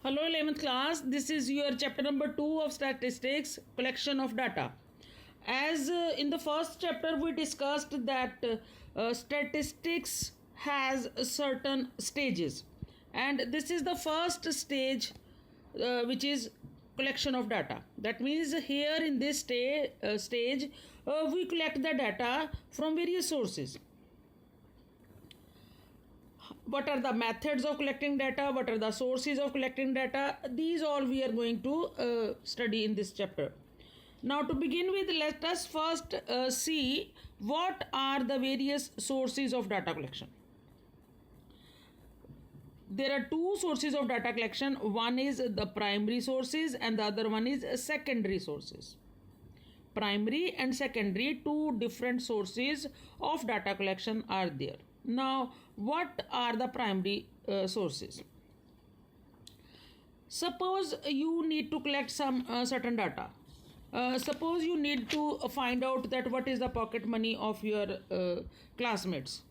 Hello 11th class, this is your chapter number 2 of statistics, collection of data. As in the first chapter we discussed that statistics has certain stages, and this is the first stage which is collection of data. That means here in this stage we collect the data from various sources. What are the methods of collecting data, what are the sources of collecting data, these all we are going to study in this chapter. Now to begin with, let us first see what are the various sources of data collection. There are two sources of data collection. One is the primary sources and the other one is secondary sources. Primary and secondary, two different sources of data collection are there. Now, what are the primary sources? Suppose you need to collect some certain data. Suppose you need to find out that what is the pocket money of your classmates.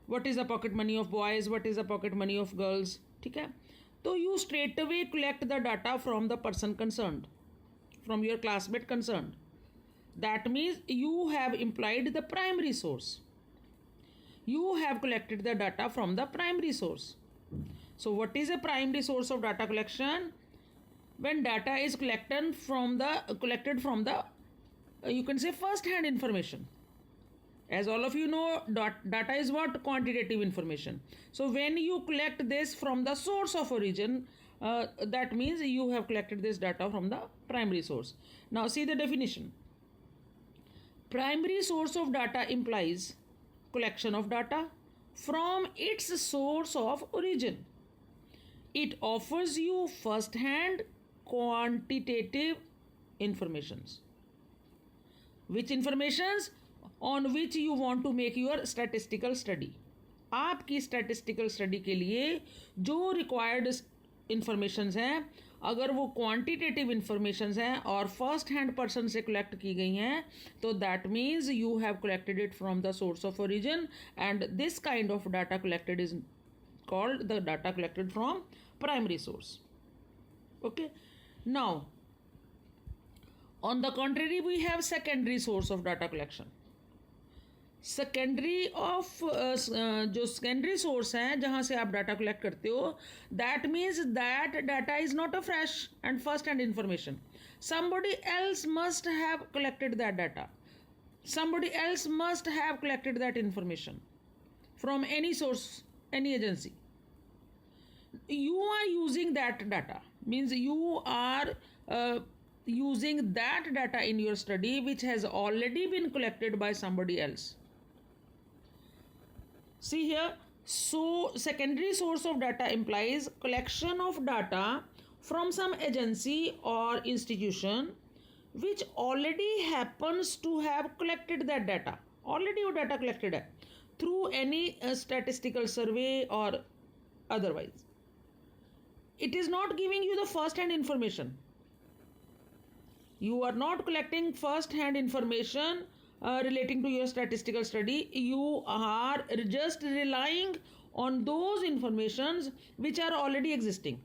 What is the pocket money of boys? What is the pocket money of girls? ठीक है? तो you straight away collect the data from the person concerned, from your classmate concerned. That means you have implied the primary source. You have collected the data from the primary source. So what is a primary source of data collection? When data is collected from the you can say first hand information. As all of you know, data is what? Quantitative information. So when you collect this from the source of origin, that means you have collected this data from the primary source. Now see the definition. Primary source of data implies collection of data from its source of origin. It offers you first hand quantitative informations. Which informations? On which you want to make your statistical study. आपकी statistical study के लिए जो required informations हैं, अगर वो quantitative informations हैं और first hand person से collect की गई हैं, तो that means you have collected it from the source of origin, and this kind of data collected is called the data collected from primary source. Okay. Now, on the contrary, we have secondary source of data collection. Secondary of जो secondary source हैं जहाँ से आप data collect करते हो, that means that data is not a fresh and first hand information. Somebody else must have collected that data. Somebody else must have collected that information from any source, any agency. You are using that data, means you are using that data in your study which has already been collected by somebody else. See here, so secondary source of data implies collection of data from some agency or institution which already happens to have collected that data. Already वो data collected है through any statistical survey or otherwise. It is not giving you the first hand information. You are not collecting first hand information relating to your statistical study. You are just relying on those informations which are already existing,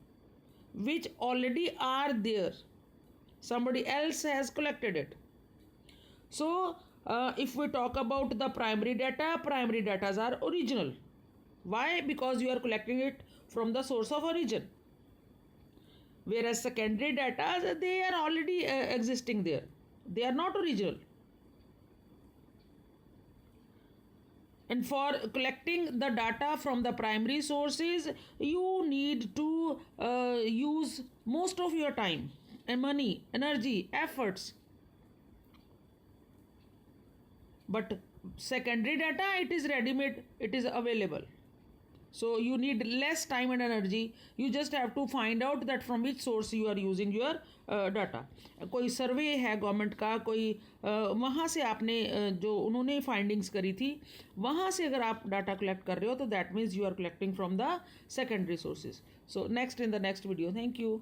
which already are there. Somebody else has collected it. So if we talk about the primary data are original. Why? Because you are collecting it from the source of origin. Whereas secondary data, they are already existing there. They are not original. And for collecting the data from the primary sources, you need to use most of your time and money, energy, efforts. But secondary data, it is ready-made, it is available. So you need less time and energy. You just have to find out that from which source you are using your data. कोई सर्वे है government का, कोई वहाँ से आपने जो उन्होंने findings करी थी, वहाँ से अगर आप डाटा कलेक्ट कर रहे हो तो that means you are collecting from the secondary sources. So next in the next video. Thank you.